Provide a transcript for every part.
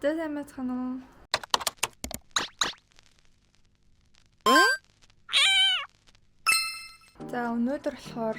сайн байна уу? За өнөөдөр болохоор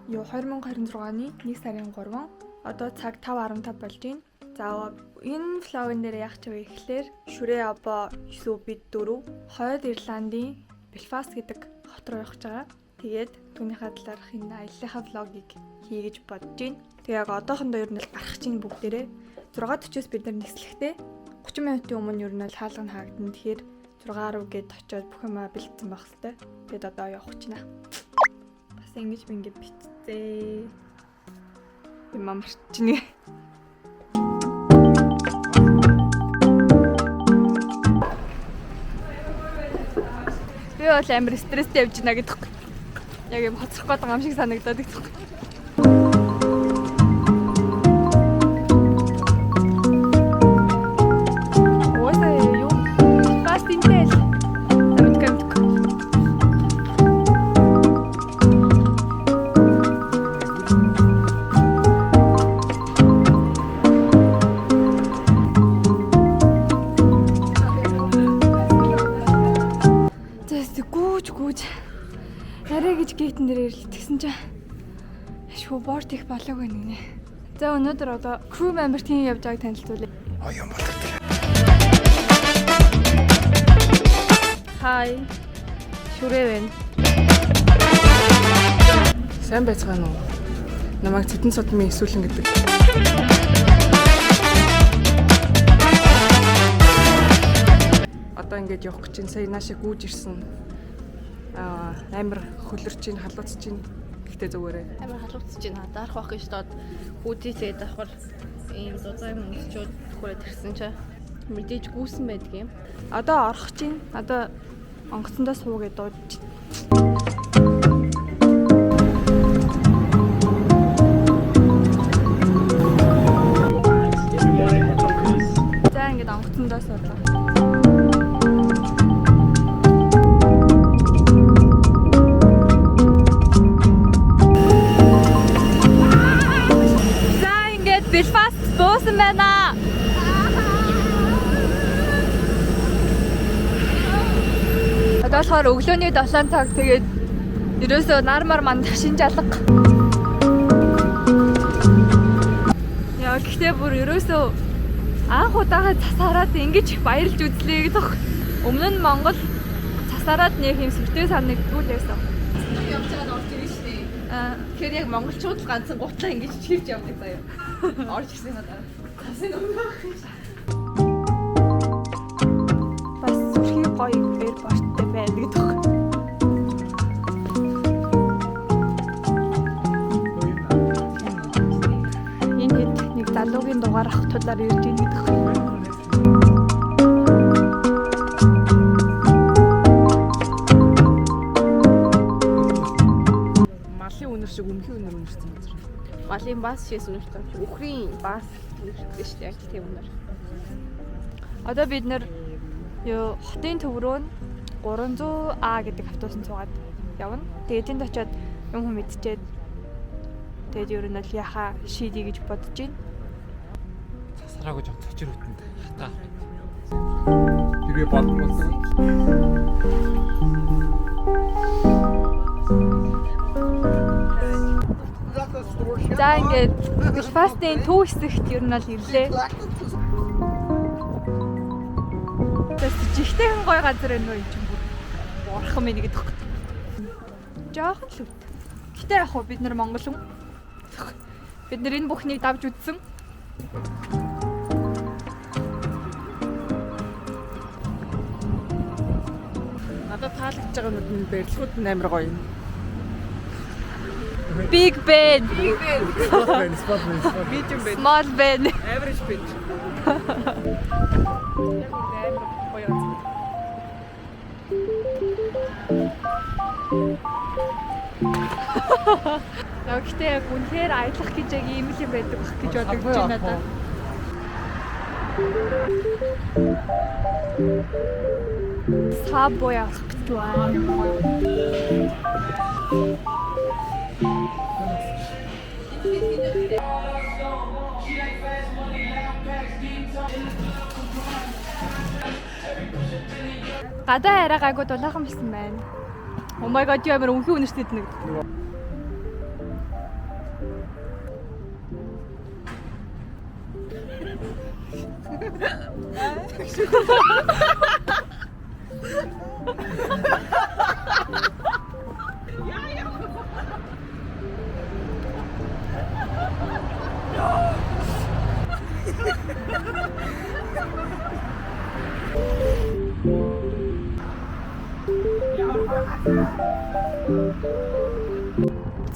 2026-ны 1 сарын 3 одоо цаг 5:15 болж байна. За энэ влогын дээр яах вэ гэхлээр Шүрээ Або эсвэл бид дөрөв Хойд Ирландын Белфаст гэдэг хот руу явах гэж байгаа. Тэгээд түүнийхээ талаарх энэ аяллахаа влогийг хий гэж бодож байна. Тэгээ яг одоохондоо ер нь л гарах чинь бүгдээрээ 6:40-с бид нар нислэхдээ 30 минутын өмнө ер нь л хаалга хаагдана. Тэгэхээр 6:10 гээд очиод бүх юмаа бэлдсэн байх хэрэгтэй. Тэгээд одоо явах гэж байна. Бас ингэж битцээ. Юм марчны. Би бол амар стресстэй явж байна гэдэг. Яг юм хоцрох гээд байгаа юм шиг санагдаад байдаг. Арай гэж гейтэн дээр ирэл тэгсэн чинь шуу борт их болоог байна гинэ. За өнөөдөр одоо crew member team явж байгааг танилцуулъя. Оён болоо. Хай. Шүрээ байна. Сайн байцгаана уу? Намайг Цэтэн Содмын Эсвэлэн гэдэг. Одоо ингэж явах гэж сая наашаа гүйж ирсэн. Амар хөлөрч чинь халууц чинь гэхдээ зүгээрээ амар халууц чинь дарах байх гэж доод хүүдээсээ давхар ийм зузаан хүмүүсчүүд хөрөөд ирсэн чи мэдээж гүйсэн байдаг юм. Одоо орох чинь одоо онгоцондоо суугээд дуудаж. За ингэж онгоцондоо суудлаа. Белфаст буусан байна. Одоо болохоор өглөөний 7 цаг тэгээд ерөөсөө нармар манд шинж алга. Яа гэхдээ бүр ерөөсөө анх удаага цасаараад ингэж баярлж үзлээ гэдэг. Өмнө нь Монгол цасаараад нэг юм сүртэй санагдгүй л байсан. Явж байгаа нь орж ирж штэ. Тэгэхээр яг монголчууд л ганцхан гутлаа ингэж чирж явдаг заяа. Орж ирсэн надаа. Тасыг өнгөх. Бас зүрхий гоё эйрпорттой байна гэдэг. Энэ хэд нэг залуугийн дугаар авах тулаар ирж ийн гэдэг. малын үнэр шиг өмхийн үнэр үнэрсэн газар. Малын бас шээс үнэрсэн юм чи өхрийн бас үнэрсэн шүү дээ. Яг тийм үнэр. Одоо бид нэр юу хотын төв рүү 300А гэдэг автобусанд суугаад явна. Тэгээд тэнд очиод юм хүм мэдчихэд тэгээд ер нь л яхаа шийдий гэж бодож байна. Цасраагүй жоо төчөр үтэнд хата. Тэгээ болмол. За ингээд Белфастын төв хэсэгт ер нь л ирлээ. Тэс жигтэйхэн гоё газар байна уу юм чинь бүр бурхан минь гэдэг. Жохон л үт. Гэтэ яг хөө бид нар монгол хүн. Бид нар энэ бүхнийг давж үзсэн. Надад таалагдж байгаа нь барилгууд нь амар гоё юм. Big Ben, Спот. Medium bed, Small Ben. average bed. Яг гэхдээ яг үнэхээр аялах гэж яг ийм л юм байдаг бах гэж бодогдож байна надад. Сабой авах гэж байна. Гадаа арай гайгүй дулаахан болсон байна. Oh my god, юу амар өнхий үнэртэй нэг.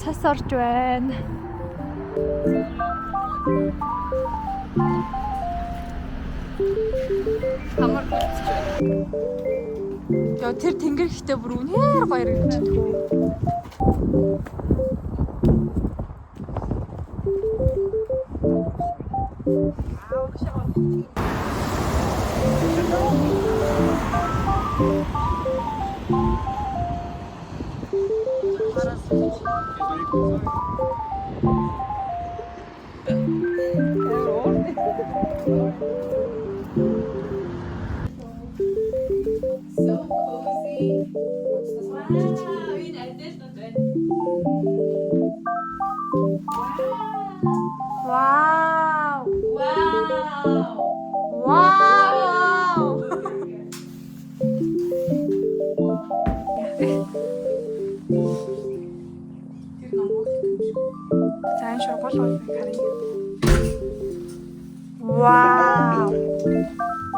Цас орж байна. Хамар болчих. Яа тэр тэнгэр ихтэй бүр үнээр гоё гэж тхүү. Wow! Wow! Сайн шургуул харъя. Wow!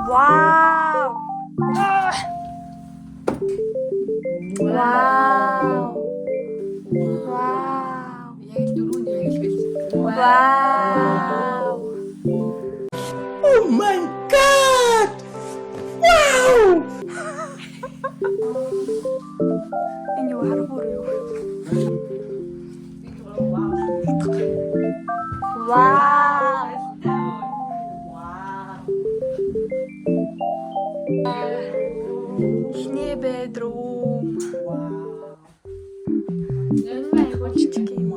Wow! Wow! Wow! Яг л дөрөв нь хэлбэл. Wow! Oh my god! Wow! Энэ юу харгуур юу? Wow! Ихний bedroom. Энэ айгуу жижиг юм.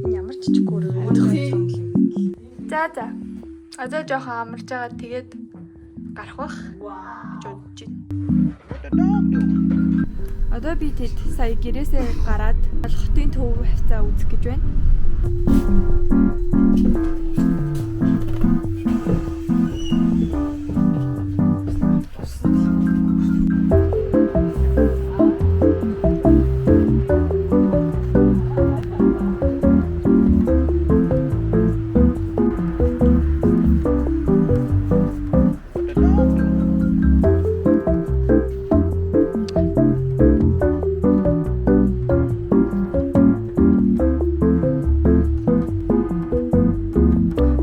Ямар жижиг гөрөө. За. Одоо жоохон амарч байгаа тэгээд гарах бах. Жодж. Одоо би тэд сая гэрээсээ гараад хотын төв хавцаа үзэх гэж байна.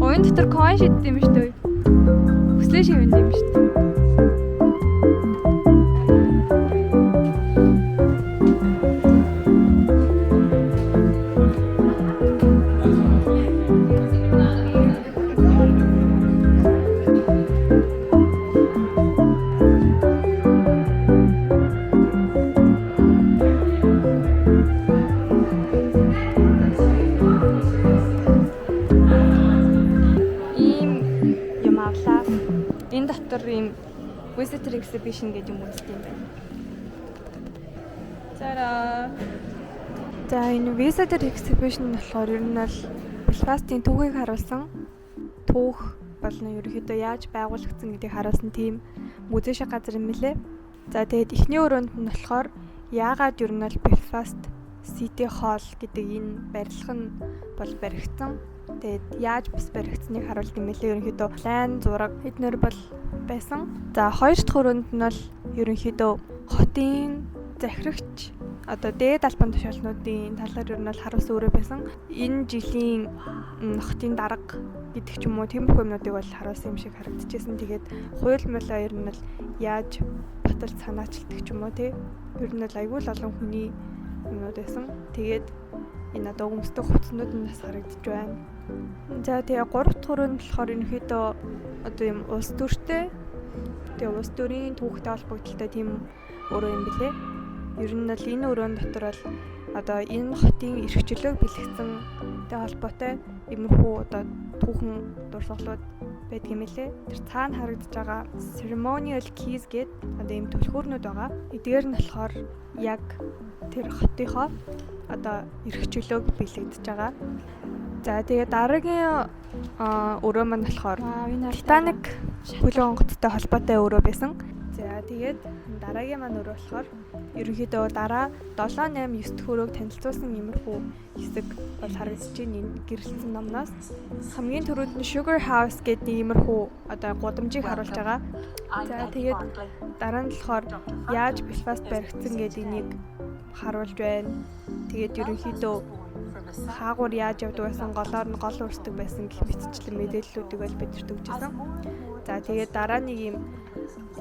Оюун дотор coin шиддэг юм шүү дээ. Хүслээ шивэнд юм шүү дээ. Энэ дотор ийм visitor exhibition гэдэг юм үздэг юм байна. Зараа. За энэ visitor exhibition болохоор ер нь бол Белфастын түүхийг харуулсан түүх болно ерөнхийдөө яаж байгуулагдсан гэдгийг харуулсан тийм музей шиг газар юм лээ. За тэгээд эхний өрөөнд нь болохоор яагаад ер нь бол Белфаст City Hall гэдэг энэ барилга нь бол баригдсан. Тэгээд яаж бас баригдсныг харуулдаг юм лээ. Ерөнхийдөө план зураг эднэр бол байсан. За хоёр дахь өрөөнд нь бол ерөнхийдөө хотын захирагч одоо дээд албан тушаалнуудын талаар ер нь бол харуулсан өрөө байсан. Энэ жилийн хотын дарга гэдэг ч юм уу тиймэрхүү юмнуудыг бол харуулсан юм шиг харагдчихсэн. Тэгээд хууль мөлөө ер нь бол яаж баталж санаачилдаг ч юм уу тий. Ер нь бол аюул олон хүний юмнууд байсан. Тэгээд энэ одоо өмсдөг хувцснууд нь бас харагдаж байна. За тэгээ 3 дахь өрөөнд болохоор ерөнхийдөө одоо юм улс төртэй тэгээ улс төрийн түүхтэй холбогдлолтой тийм өрөө юм билээ. Ер нь бол энэ өрөөнд дотор бол одоо энэ хотын эрхчлөөг бэлтгэсэн тэ холбоотой иймэрхүү одоо түүхэн дурсгалууд байдаг юм лээ. Тэр цаана харагдаж байгаа ceremonial keys гэдэг одоо ийм түлхүүрнүүд байгаа. Эдгээр нь болохоор яг тэр хотынхоо одоо эрх чөлөөг бэлэгдэж байгаа. За тэгээ дараагийн өрөө маань болохоор Titanic хөлөг онгоцтой холбоотой өрөө байсан. За тэгээд дараагийн маань өрөө болохоор ерөнхийдөө дараа 7, 8, 9 дэх өрөөг танилцуулсан иймэрхүү хэсэг бол харагдаж байна энэ гэрэлтсэн номноос. Хамгийн түрүүнд нь Sugar House гэдэг иймэрхүү одоо гудамжийг харуулж байгаа. За тэгээд дараа нь болохоор яаж Belfast баригдсан гэдэг энийг харуулж байна. Тэгээд ерөнхийдөө хаагур яаж явдаг байсан, голоор нь гол үрсдэг байсан гэх мэтчлэн мэдээллүүдийг бол бидэрт өгчээсэн. За тэгээд дараа нэг юм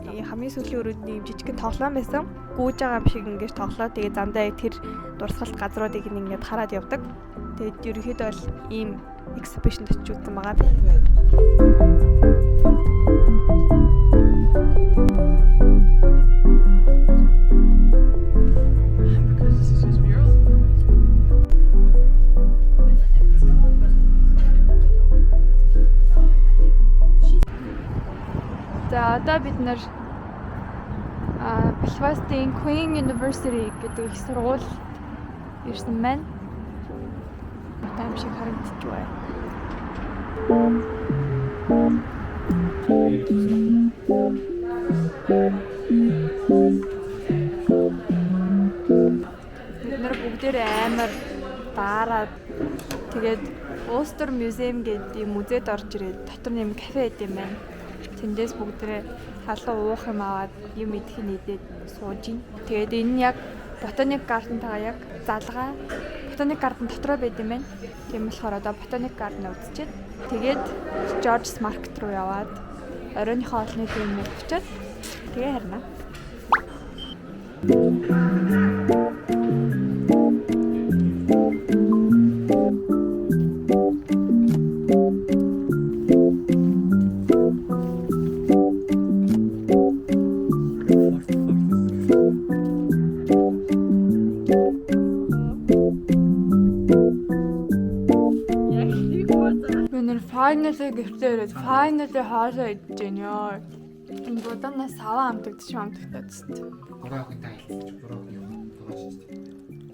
хамгийн сүүлийн өрөөнд нэг жижигхэн тоглоом байсан. Гүүж байгаа юм шиг ингэж тоглоо. Тэгээд замдаа тэр дурсгалт газруудыг ингэж хараад явдаг. Тэгээд ерөнхийдөө бол ийм exhibition очиж үзсэн байгаа би. За одоо бид нар Belfast-ийн Queen University гэдэг их сургуульд ирсэн байна. Таам шиг харагдчих байна. Бид нар бүгдээрээ амар даараад тэгээд Ulster Museum гэдэг музейд орж ирээд дотор нэм кафе байт юм байна. Тэндээс бүгдээ халуун уух юм аваад юм идэхин идээд сууж ин. Тэгээд энэ нь яг Botanic Garden-тайгаа яг залгаа Botanic Garden дотроо байд юм байна. Тийм болохоор одоо Botanic Garden үзчихэд тэгээд George's Market руу яваад оройныхоо олонний тэмнэг очиад тэгээ харна. Finally гэвтээрээ finally хоолоо идэж байна ёо. Энэ буданаас саваа амтагдчих амтагдаад тест. Буруутай айлтж буруу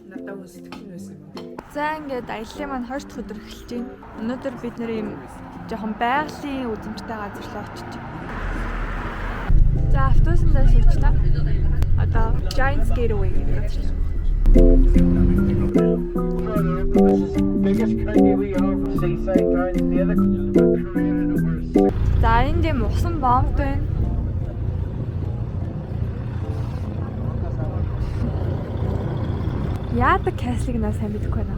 Надад үстгэн байсан. За ингээд аяллаа маань 2 дахь өдөр эхэлж байна. Өнөөдөр бид нэр юм жоохон байгалийн үзэмжтэй газар руу очиж байна. За автобусандаа суучлаа. Одоо Giants Gateway гэдэг газар. За энд юм усан бомб байна. Яадаг каслыг наа сайн мэдэхгүй байна.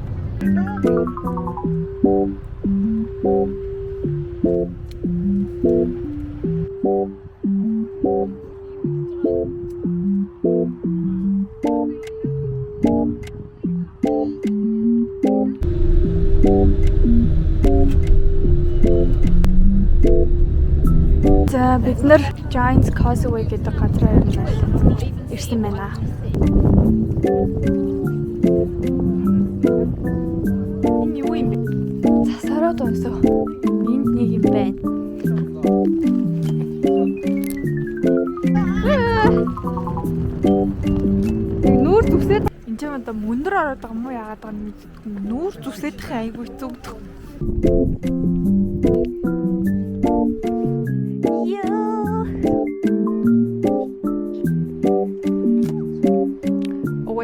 За бид нар Giants Causeway гэдэг газраа ирсэн байна. Энэ юу юм бэ? Засараа донсоо. Энд нэг юм байна. Нүүр зүсээд энэ ч одоо мөндөр ороод байгаа юм уу яагаад байгаа юм мэдгүй. Нүүр зүсэдэх айгүй зүгдэх.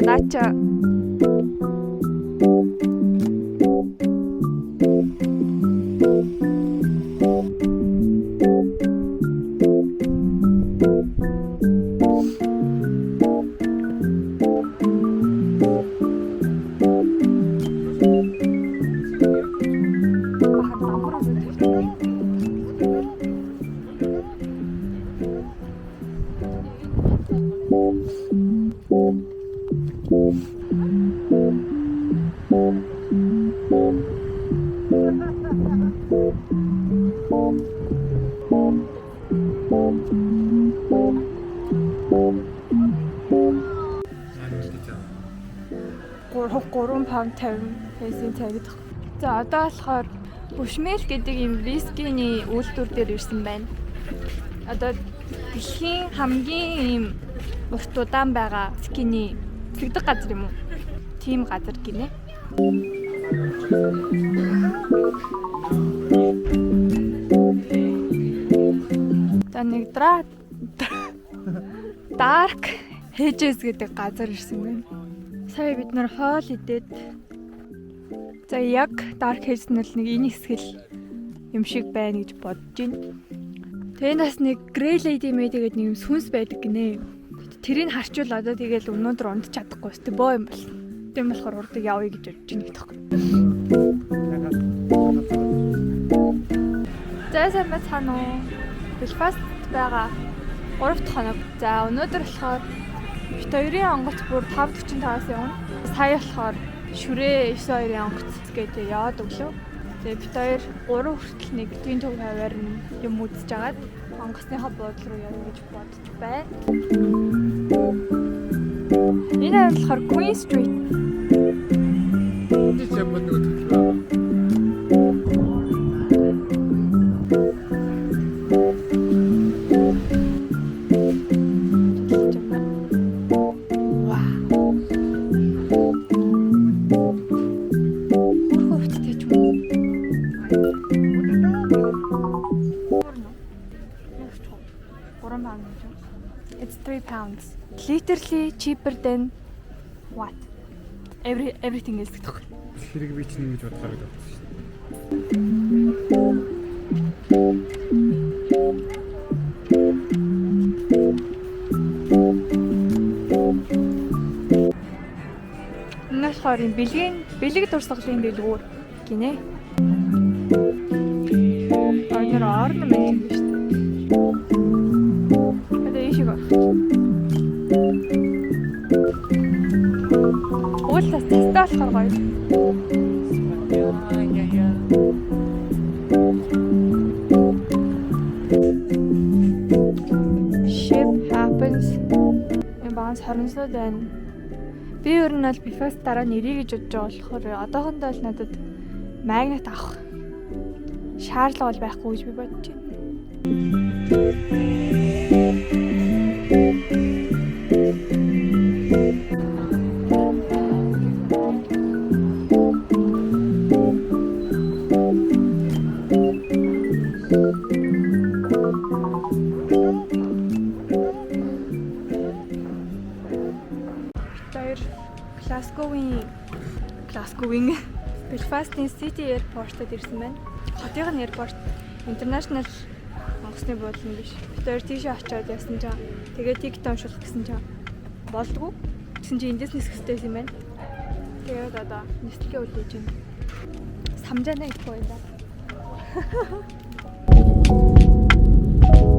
Нача. £3.50 пенсийн царид. За одоо болохоор Bushmill гэдэг юм вискиний үйлдвэр дээр ирсэн байна. Одоо дэлхийн хамгийн ийм урт удаан байгаа вискиний цэгдэг газар юм уу? Тийм газар гинэ. Таныг Dark Hedges гэдэг газар ирсэн байна. Сая бид нар хоол идээд за яг Dark Hedges нь л нэг энэ хэсгэл юм шиг байна гэж бодож байна. Тэгээ нас нэг Grey Lady Made гэдэг нэг юм сүнс байдаг гинэ. Тэрийг харчвал одоо тэгэл өнөөдөр унд чадахгүй өстэй боо юм бол. Тийм болохоор урдаг явъя гэж бодож байна гэх юм. За сайн байна уу? Belfast байгаа 3 дахь хоног. За өнөөдөр болохоор бит хоёрын онгоц бүр 5:45-аас явна. Сая болохоор шүрээ 9:02-ын онгоц гэдэг яваад өглөө. Тэгээ бит хоёр 3 хүртэл нэг тийм төв хаваар нь юм үзэж агаад онгоцныхоо буудлын руу явъя гэж бодож байна. Энэ нь болохоор Queen Street. It's £3. Literally cheaper than what? Everything else гэдэг. Хэрэг би чинь ингэж бодохоор л байна шүү дээ. Нас хорын бэлэг дурсгалын дэлгүүр гинэ. Орноор орно мэн юм шүү дээ. Уулаас тастаа болохоор гоё. Ship happens. Баанс 29 байна. Би ер нь бол Belfast дараа нэрий гэж бодож байгаа болохоор одоохондоо л надад магнит авах шаардлага бол байхгүй гэж би бодож байна. Glasgow-ийн Belfast-ийн City Airport-д ирсэн байна. Хотын airport international онгоцны буудлын биш. Тэр тийшээ очиод явсан чинь тэгээд тикет уншуулах гэсэн чинь болдгоо. Тэгсэн чинь эндээс нисэхтэй юм байна. Тэгээд одоо нислэгээ үлээж байна. Самжаана их байна.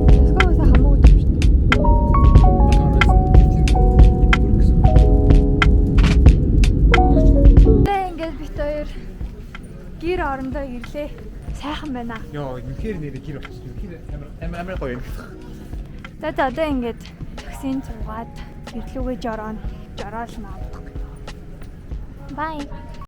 Glasgow-аас хамаагүй юм шүү дээ. Гэр орондоо ирлээ. Сайхан байна. Йоо, үнэхээр нэрээ гэр болчихсон. Үнэхээр амар гоё юм. За одоо ингээд таксинд суугаад гэрлүүгээ жороол наавдаг. Bye.